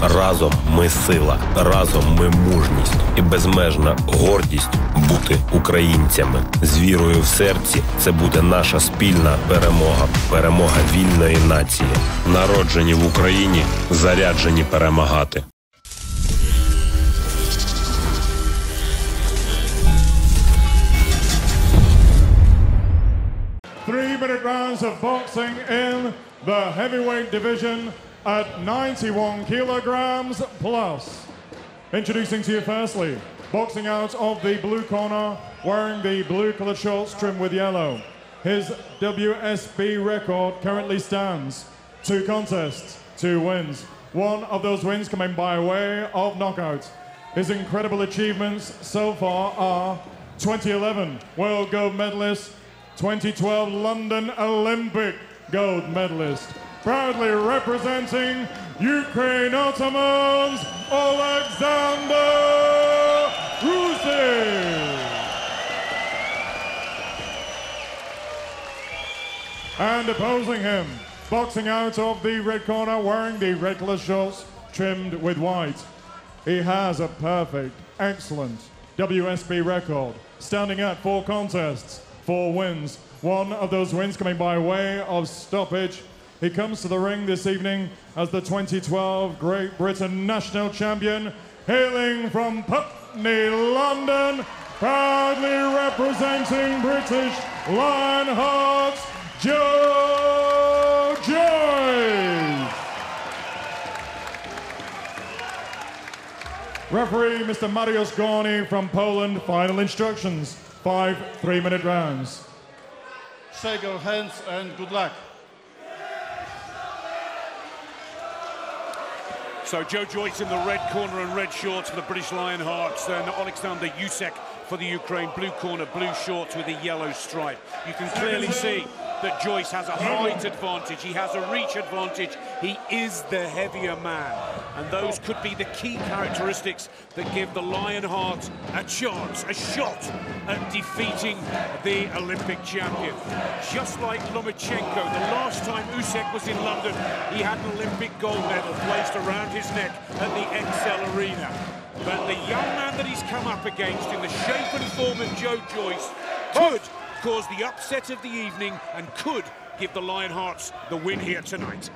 Разом ми сила, разом ми мужність і безмежна гордість бути українцями. З вірою в серці це буде наша спільна перемога. Перемога вільної нації. Народжені в Україні, заряджені перемагати. Three-minute rounds of boxing in the heavyweight division at 91 kilograms plus. Introducing to you firstly, boxing out of the blue corner, wearing the blue colored shorts trimmed with yellow. His WSB record currently stands 2 contests, 2 wins. One of those wins coming by way of knockout. His incredible achievements so far are 2011 World Gold Medalist, 2012 London Olympic gold medalist. Proudly representing Ukraine Ottomans, Oleksandr Usyk. And opposing him, boxing out of the red corner, wearing the red colour shorts trimmed with white. He has a perfect, excellent WSB record, standing at 4 contests, 4 wins. One of those wins coming by way of stoppage. He comes to the ring this evening as the 2012 Great Britain national champion, hailing from Putney, London, proudly representing British Lionhearts, Joyce. Referee Mr. Mariusz Gorny from Poland. Final instructions, 5 3-minute rounds. Shake your hands and good luck. So Joe Joyce in the red corner and red shorts for the British Lionhearts, then Oleksandr Usyk for the Ukraine, blue corner, blue shorts with a yellow stripe. You can clearly see that Joyce has a height advantage, he has a reach advantage, he is the heavier man. And those could be the key characteristics that give the Lionhearts a chance, a shot at defeating the Olympic champion. Just like Lomachenko, the last time Usyk was in London, he had an Olympic gold medal placed around his neck at the XL Arena. But the young man that he's come up against in the shape and form of Joe Joyce could cause the upset of the evening and could give the Lionhearts the win here tonight.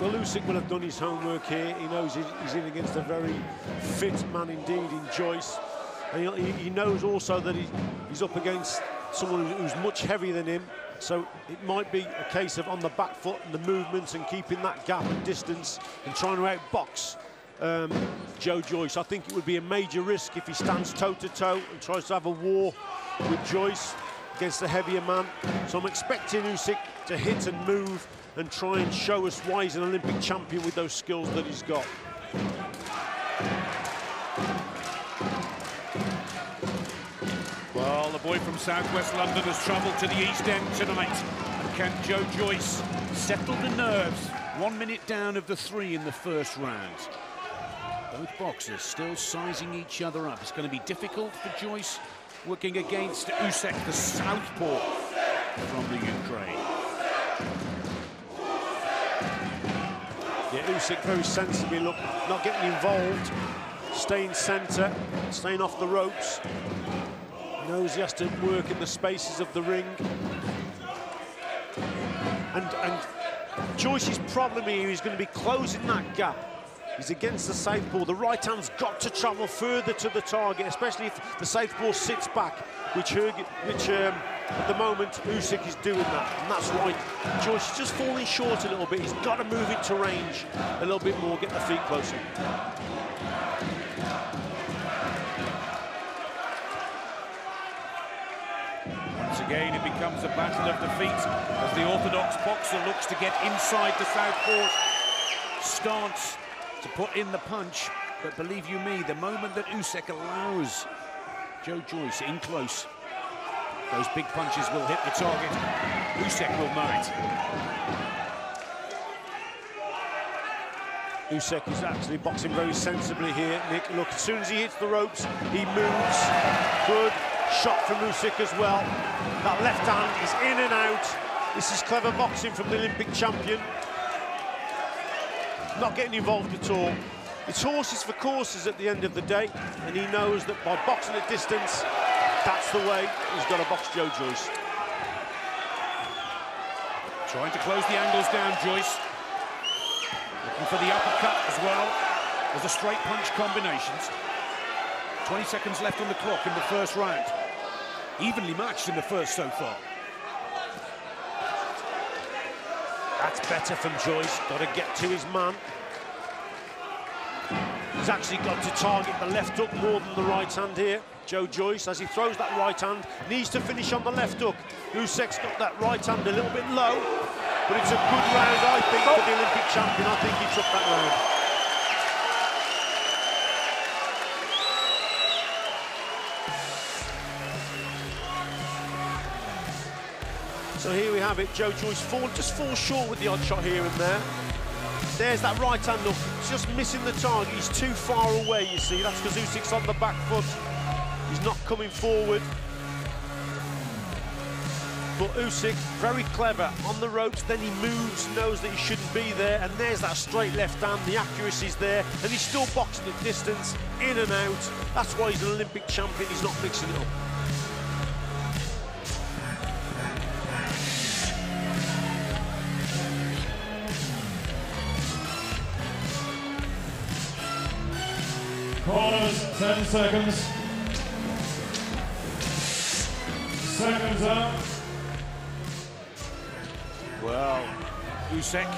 Well, Usyk will have done his homework here. He knows he's in against a very fit man indeed in Joyce. And he knows also that he's up against someone who's much heavier than him. So it might be a case of on the back foot and the movements and keeping that gap and distance and trying to outbox Joe Joyce. I think it would be a major risk if he stands toe-to-toe and tries to have a war with Joyce against the heavier man. So I'm expecting Usyk to hit and move and try and show us why he's an Olympic champion with those skills that he's got. Well, the boy from southwest London has travelled to the East End tonight. And can Joe Joyce settle the nerves? 1 minute down of the 3 in the first round. Both boxers still sizing each other up. It's going to be difficult for Joyce working against Usyk, the southpaw from the Ukraine. Yeah, Usyk very sensibly, look, not getting involved, staying centre, staying off the ropes. Knows he has to work in the spaces of the ring. And Joyce's problem here is going to be closing that gap. He's against the southpaw. The right hand's got to travel further to the target, especially if the southpaw sits back, which at the moment Usyk is doing that, and that's right. Joyce is just falling short a little bit. He's got to move into range a little bit more, get the feet closer. Once again, it becomes a battle of the feet as the orthodox boxer looks to get inside the southpaw's stance to put in the punch. But believe you me, the moment that Usyk allows Joe Joyce in close, those big punches will hit the target. Usyk will know it. Usyk is actually boxing very sensibly here, Nick. Look, as soon as he hits the ropes, he moves. Good shot from Usyk as well. That left hand is in and out. This is clever boxing from the Olympic champion. not getting involved at all. It's horses for courses at the end of the day, and he knows that by boxing at distance, that's the way he's got to box Joe Joyce. Trying to close the angles down, Joyce. Looking for the uppercut as well as the straight punch combinations. 20 seconds left on the clock in the first round. Evenly matched in the first so far. That's better from Joyce. Got to get to his man. He's actually got to target the left hook more than the right hand here. Joe Joyce, as he throws that right hand, needs to finish on the left hook. Usyk's got that right hand a little bit low, but it's a good round, I think, for the Olympic champion. I think he took that round. So here we have it. Joe Joyce just falls short with the odd shot here and there. There's that right hand hook, just missing the target. He's too far away, you see. That's because Usyk's on the back foot. He's not coming forward. But Usyk, very clever on the ropes, then he moves, knows that he shouldn't be there, and there's that straight left hand, the accuracy's there, and he's still boxing at distance, in and out. That's why he's an Olympic champion, he's not mixing it up. Corners, 10 seconds. Seconds up. Well, Usyk.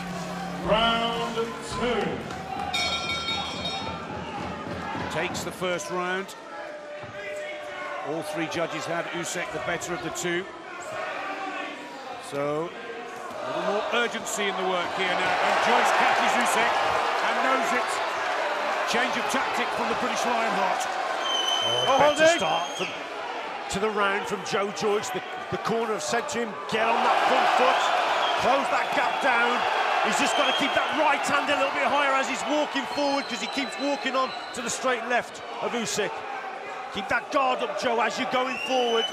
Round 2. Takes the first round. All three judges had Usyk the better of the two. So, a little more urgency in the work here now. And Joyce catches Usyk and knows it. Change of tactic from the British Lionheart. Better start to the round from Joe Joyce. The corner have said to him, get on that front foot, close that gap down. He's just got to keep that right hand a little bit higher as he's walking forward, because he keeps walking on to the straight left of Usyk. Keep that guard up, Joe, as you're going forward.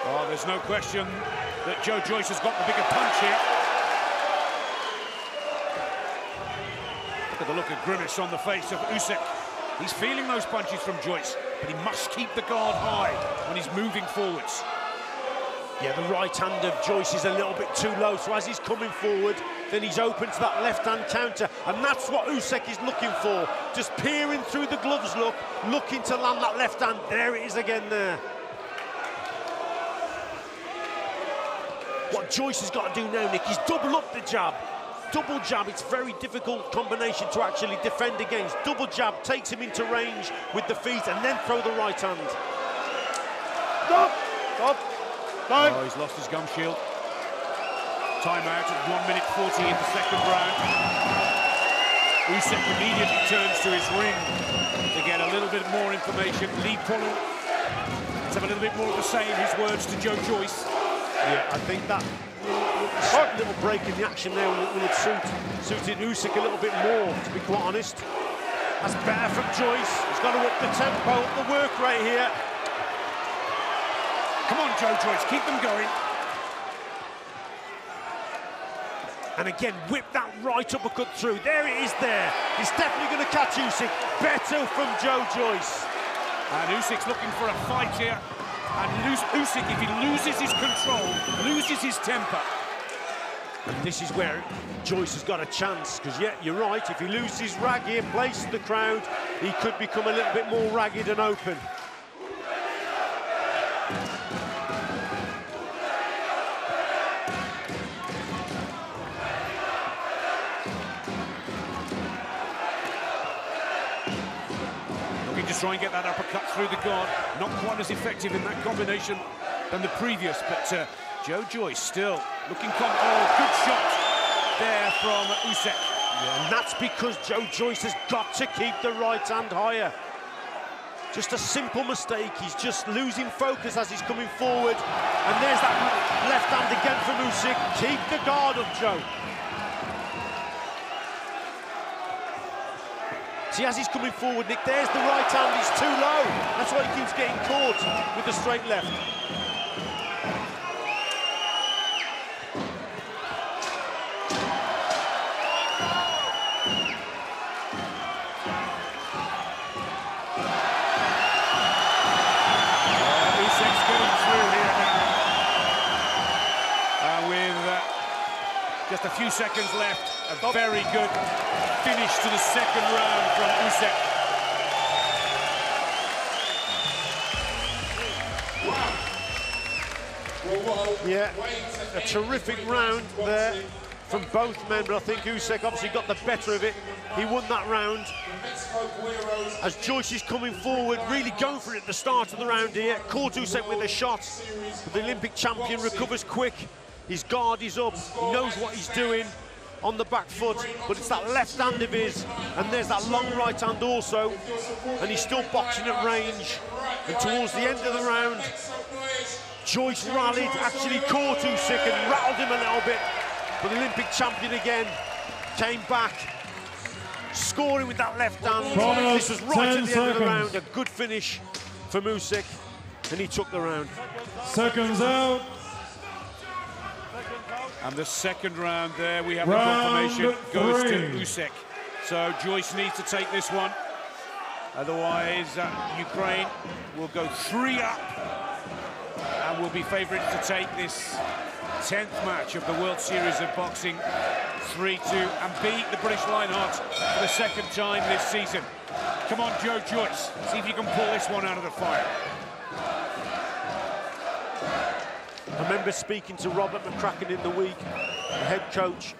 Oh, there's no question that Joe Joyce has got the bigger punch here. Look at the look of grimace on the face of Usyk. He's feeling those punches from Joyce, but he must keep the guard high when he's moving forwards. Yeah, the right hand of Joyce is a little bit too low, so as he's coming forward, then he's open to that left-hand counter, and that's what Usyk is looking for. Just peering through the gloves, looking to land that left hand. There it is again there. What Joyce has got to do now, Nick, is double up the jab. Double jab, it's a very difficult combination to actually defend against. Double jab takes him into range with the feet, and then throw the right hand. Stop! Stop! Time! Oh, he's lost his gum shield. Timeout at 1 minute 40 in the second round. Usyk immediately turns to his ring to get a little bit more information. Lee Pollock, let's have a little bit more of the same, his words to Joe Joyce. Yeah, I think that little break in the action there will have suited Usyk a little bit more, to be quite honest. That's better from Joyce. He's got to up the tempo, up the work rate here. Come on, Joe Joyce, keep them going. And again, whip that right uppercut through. There it is there. He's definitely going to catch Usyk. Better from Joe Joyce. And Usyk's looking for a fight here. And Usyk, if he loses his control, loses his temper. And this is where Joyce has got a chance, because, yeah, you're right, if he loses his rag here, places the crowd, he could become a little bit more ragged and open. Looking to try and get that uppercut through the guard. Not quite as effective in that combination than the previous, but Joe Joyce still looking oh, good shot there from Usyk. Yeah, and that's because Joe Joyce has got to keep the right hand higher. Just a simple mistake. He's just losing focus as he's coming forward. And there's that left hand again from Usyk. Keep the guard up, Joe. See, as he's coming forward, Nick, there's the right hand. He's too low. That's why he keeps getting caught with the straight left. Just a few seconds left. A very good finish to the second round from Usyk. Yeah, a terrific round there from both men, but I think Usyk obviously got the better of it. He won that round. As Joyce is coming forward, really going for it at the start of the round here. Caught Usyk with a shot. The Olympic champion recovers quick. His guard is up. He knows what he's doing on the back foot, but it's that left hand of his, and there's that long right hand also, and he's still boxing at range. And towards the end of the round, Joyce rallied, actually caught Usyk and rattled him a little bit. But the Olympic champion again came back, scoring with that left hand. This was right at the end of the round. A good finish from Usyk, and he took the round. Seconds out. And the second round there, we have the confirmation, goes to Usyk. So Joyce needs to take this one. Otherwise, Ukraine will go 3 up and will be favourites to take this 10th match of the World Series of Boxing 3-2 and beat the British Lionhearts for the second time this season. Come on, Joyce, see if you can pull this one out of the fire. I remember speaking to Robert McCracken in the week, the head coach,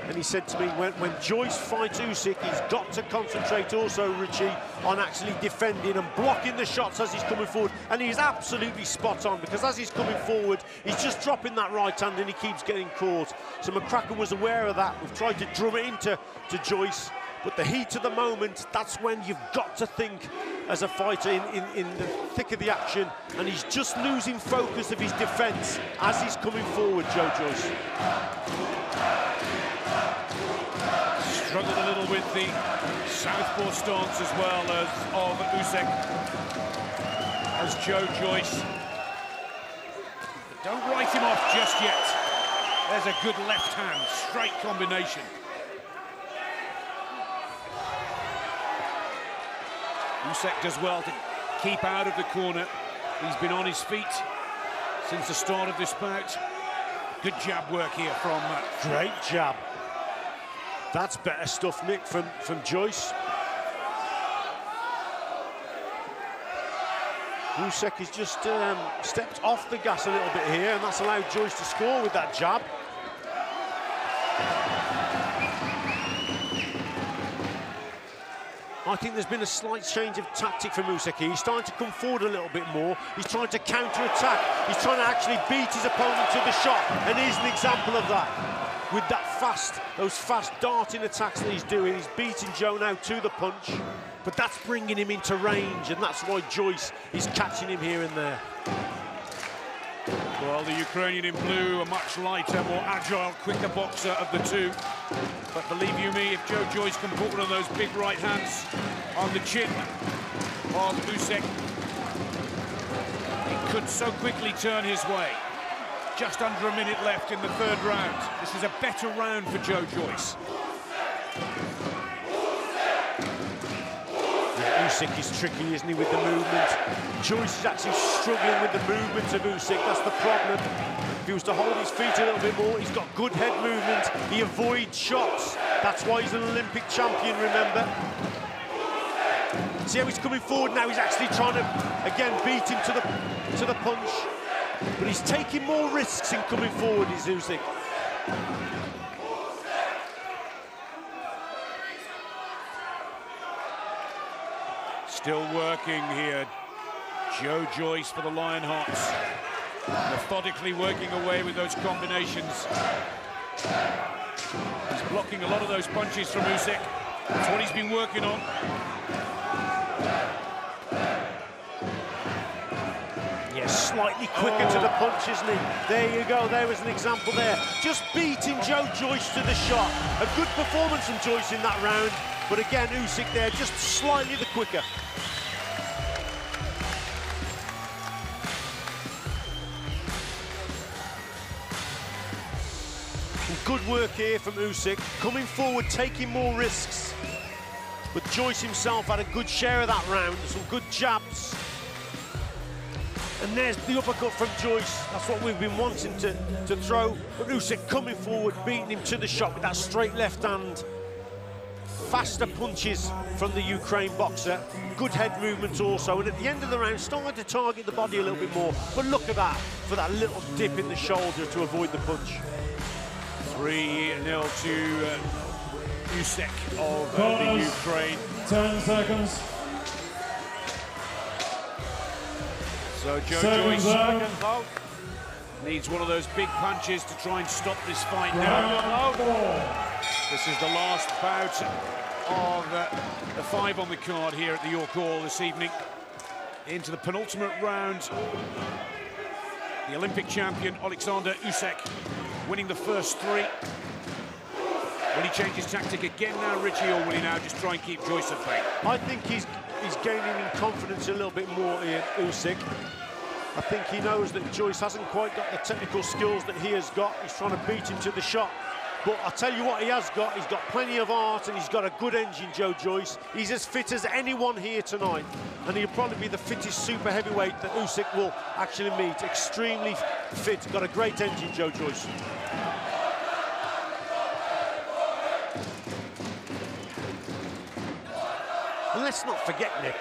and he said to me, when Joyce fights Usyk, he's got to concentrate also, Richie, on actually defending and blocking the shots as he's coming forward. And he's absolutely spot on, because as he's coming forward, he's just dropping that right hand and he keeps getting caught. So McCracken was aware of that. We've tried to drum it into Joyce, but the heat of the moment, that's when you've got to think as a fighter in the thick of the action, and he's just losing focus of his defence as he's coming forward, Joyce. Struggled a little with the southpaw stance as well as of Usyk, as Joyce. But don't write him off just yet. There's a good left hand, straight combination. Usyk does well to keep out of the corner. He's been on his feet since the start of this bout. Good jab work here from... Great jab. That's better stuff, Nick, from Joyce. Usyk has just stepped off the gas a little bit here, and that's allowed Joyce to score with that jab. I think there's been a slight change of tactic from Usyk. He's starting to come forward a little bit more. He's trying to counter-attack. He's trying to actually beat his opponent to the shot, and he's an example of that. With that those fast darting attacks that he's doing, he's beating Joe now to the punch, but that's bringing him into range, and that's why Joyce is catching him here and there. Well, the Ukrainian in blue, a much lighter, more agile, quicker boxer of the two. But believe you me, if Joyce can put one of those big right hands on the chin of Usyk, it could so quickly turn his way. Just under a minute left in the third round. This is a better round for Joyce. Yeah, Usyk is tricky, isn't he, with the movement? Joyce is actually struggling with the movement of Usyk. That's the problem. If he was to hold his feet a little bit more, he's got good head movement. He avoids shots. That's why he's an Olympic champion, remember? See how he's coming forward now? He's actually trying to, again, beat him to the punch. But he's taking more risks in coming forward, is Usyk. Still working here, Joyce for the Lionhearts. Methodically working away with those combinations. He's blocking a lot of those punches from Usyk. That's what he's been working on. Yes, slightly quicker to the punch, isn't he? There you go, there was an example there. Just beating Joyce to the shot. A good performance from Joyce in that round, but again, Usyk there, just slightly the quicker. Good work here from Usyk, coming forward, taking more risks. But Joyce himself had a good share of that round, some good jabs. And there's the uppercut from Joyce. That's what we've been wanting to throw. But Usyk coming forward, beating him to the shot with that straight left hand. Faster punches from the Ukraine boxer. Good head movement also. And at the end of the round, starting to target the body a little bit more. But look at that, for that little dip in the shoulder to avoid the punch. 3-0 to Usyk of the Ukraine. 10 seconds. So Joyce needs one of those big punches to try and stop this fight now. This is the last bout of the 5 on the card here at the York Hall this evening. Into the penultimate round. The Olympic champion, Oleksandr Usyk, winning the first 3. Will he change his tactic again now, Richie, or will he now just try and keep Joyce at bay? I think he's gaining in confidence a little bit more here, Usyk. I think he knows that Joyce hasn't quite got the technical skills that he has got. He's trying to beat him to the shot. But I'll tell you what he has got. He's got plenty of art and he's got a good engine, Joyce. He's as fit as anyone here tonight. And he'll probably be the fittest super heavyweight that Usyk will actually meet. Extremely fit. Got a great engine, Joyce. And let's not forget, Nick,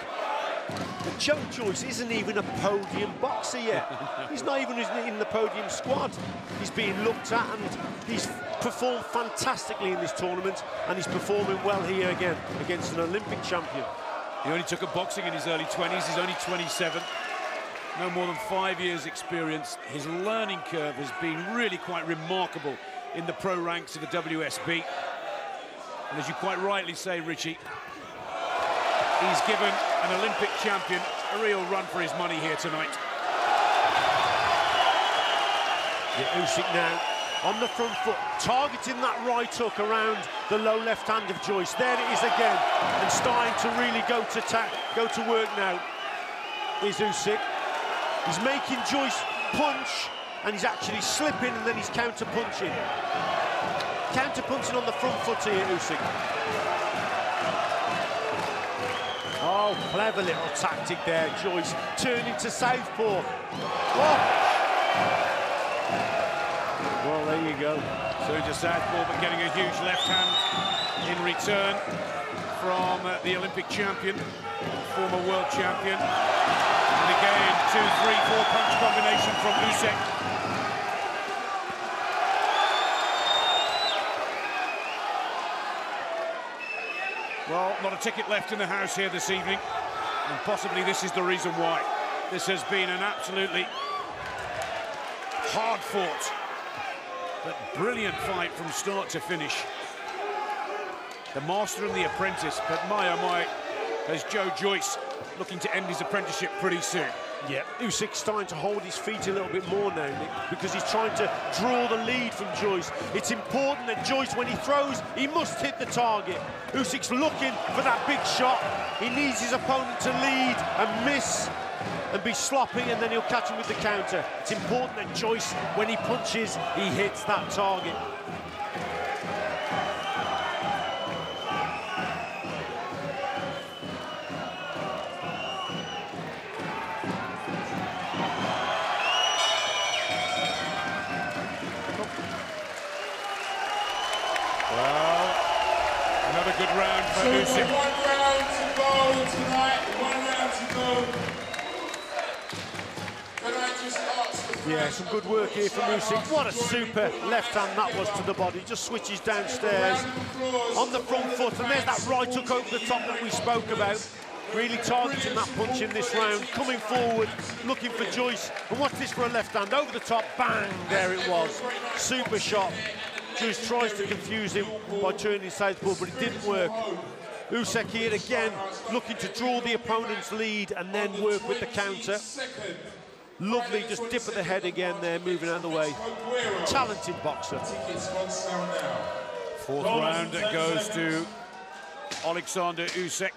that Joyce isn't even a podium boxer yet. He's not even in the podium squad. He's being looked at and he's performed fantastically in this tournament and he's performing well here again against an Olympic champion. He only took up boxing in his early 20s. He's only 27. No more than 5 years experience. His learning curve has been really quite remarkable in the pro ranks of the WSB. And as you quite rightly say, Richie, he's given an Olympic champion a real run for his money here tonight. Yeah, Usyk now on the front foot, targeting that right hook around the low left hand of Joyce. There it is again, and starting to really go to work now is Usyk. He's making Joyce punch, and he's actually slipping, and then he's counter-punching. Counter-punching on the front foot here, Usyk. Oh, clever little tactic there, Joyce. Turning to southpaw. Oh. Well, there you go. So to southpaw, but getting a huge left hand in return from the Olympic champion, former world champion. And again, 2-3-4 punch combination from Usyk. Well, not a ticket left in the house here this evening, and possibly this is the reason why. This has been an absolutely hard-fought but brilliant fight from start to finish. The master and the apprentice, but my oh my, as Joyce looking to end his apprenticeship pretty soon. Yeah, Usyk's starting to hold his feet a little bit more now, Nick, because he's trying to draw the lead from Joyce. It's important that Joyce, when he throws, he must hit the target. Usyk's looking for that big shot. He needs his opponent to lead and miss and be sloppy, and then he'll catch him with the counter. It's important that Joyce, when he punches, he hits that target. Good round for Usyk. 1 round to go tonight. 1 round to go. Can I just ask? Yeah, some good work here from Usyk. What a super left hand that was to the body. Just switches downstairs on the front foot, and there's that right hook over the top that we spoke about. Really targeting that punch in this round. Coming forward, looking for Joyce. And watch this for a left hand over the top. Bang! There it was. Super shot. Joyce tries to confuse him by turning southpaw, but it didn't work. Usyk here again, looking to draw the opponent's lead and then work with the counter. Lovely, just dip of the head again there, moving out of the way. Talented boxer. 4th round it goes to Oleksandr Usyk.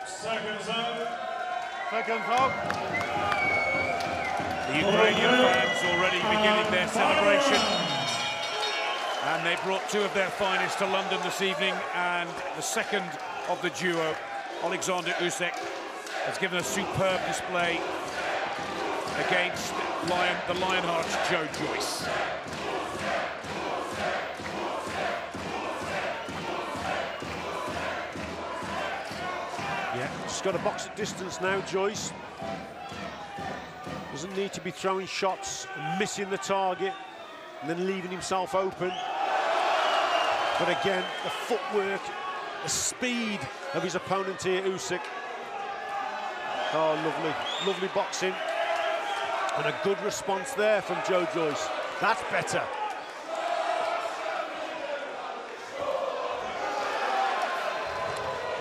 Second round. The Ukrainian fans already beginning their celebration. And they brought 2 of their finest to London this evening, and the second of the duo, Oleksandr Usyk, has given a superb display against the Lionheart's Joe Joyce. Yeah, just got a box at distance now, Joyce. Doesn't need to be throwing shots and missing the target and then leaving himself open. But again, the footwork, the speed of his opponent here, Usyk. Oh, lovely, lovely boxing. And a good response there from Joe Joyce. That's better.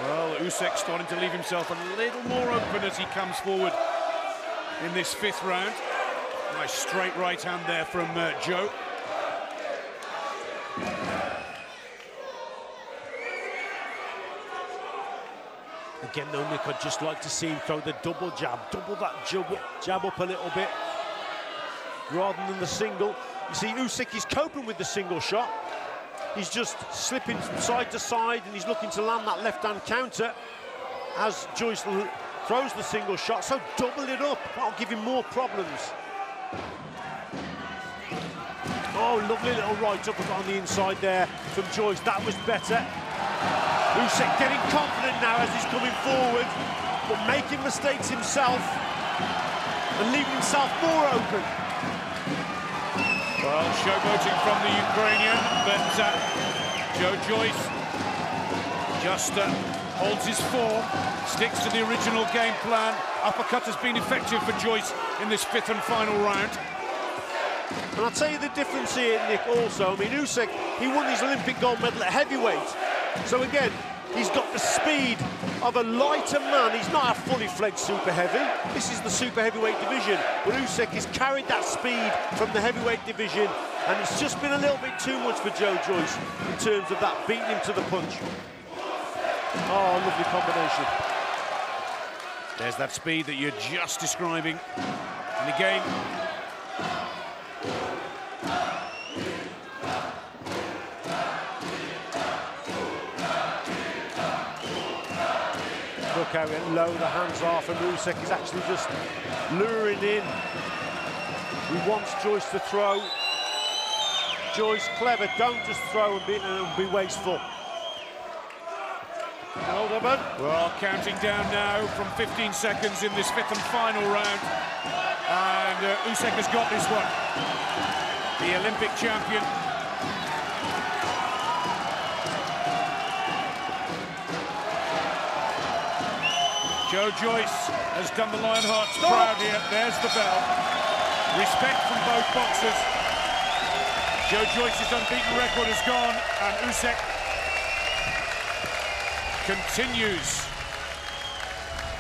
Well, Usyk starting to leave himself a little more open as he comes forward in this 5th round. Nice straight right hand there from Joe. Again, though, Nick, I'd just like to see him throw the double jab, double that jab up a little bit, rather than the single. You see, Usyk is coping with the single shot. He's just slipping side to side, and he's looking to land that left-hand counter as Joyce throws the single shot. So double it up, that'll give him more problems. Oh, lovely little right up on the inside there from Joyce. That was better. Usyk getting confident now as he's coming forward, but making mistakes himself and leaving himself more open. Well, showboating from the Ukrainian, but Joe Joyce just holds his form, sticks to the original game plan. Uppercut has been effective for Joyce in this 5th and final round. And I'll tell you the difference here, Nick, also. I mean, Usyk, he won his Olympic gold medal at heavyweight. So again, he's got the speed of a lighter man. He's not a fully fledged super heavy. This is the super heavyweight division. But Usyk has carried that speed from the heavyweight division, and it's just been a little bit too much for Joe Joyce in terms of that beating him to the punch. Oh, lovely combination. There's that speed that you're just describing. And again, look how low the hands are from Usyk. He's actually just luring in. He wants Joyce to throw. Joyce, clever, don't just throw and be wasteful. Well, counting down now from 15 seconds in this 5th and final round. And Usyk has got this one. The Olympic champion. Joe Joyce has done the Lionhearts proud here. There's the bell. Respect from both boxers. Joe Joyce's unbeaten record is gone, and Usyk continues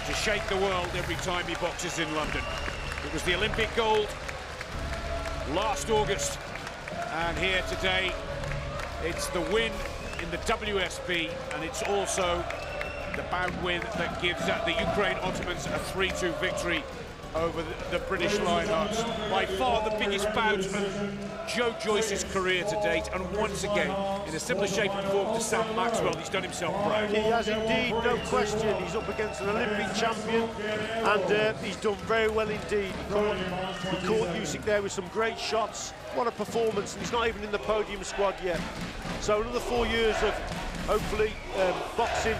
to shake the world every time he boxes in London. It was the Olympic gold last August, and here today it's the win in the WSB, and it's also the bout win that gives the Ukraine Ottomans a 3-2 victory over the British Lionhearts. By far the biggest bout of Joe Joyce's career to date, and once again, in a similar shape and form to Sam Maxwell, he's done himself proud. He has indeed, no question. He's up against an Olympic champion, and he's done very well indeed. He caught Usyk there with some great shots. What a performance, and he's not even in the podium squad yet. So another 4 years of, hopefully, boxing,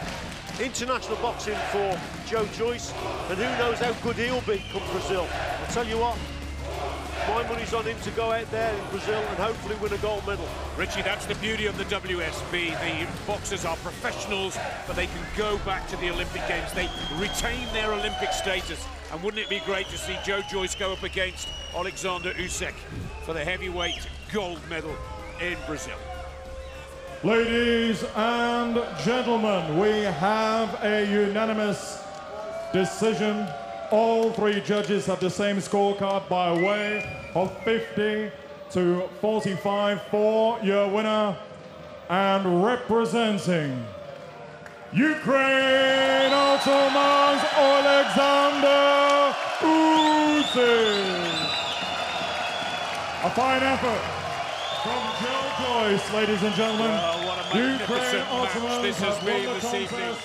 international boxing for Joe Joyce, and who knows how good he'll be come Brazil. I'll tell you what, my money's on him to go out there in Brazil and hopefully win a gold medal. Richie, that's the beauty of the WSB. The boxers are professionals, but they can go back to the Olympic Games. They retain their Olympic status. And wouldn't it be great to see Joe Joyce go up against Oleksandr Usyk for the heavyweight gold medal in Brazil? Ladies and gentlemen, we have a unanimous decision. All three judges have the same scorecard by way of 50 to 45 for your winner, and representing Ukraine Ottomans, Oleksandr Usyk. A fine effort from Joe Joyce, ladies and gentlemen. Well, what a magnificent match this has been this evening.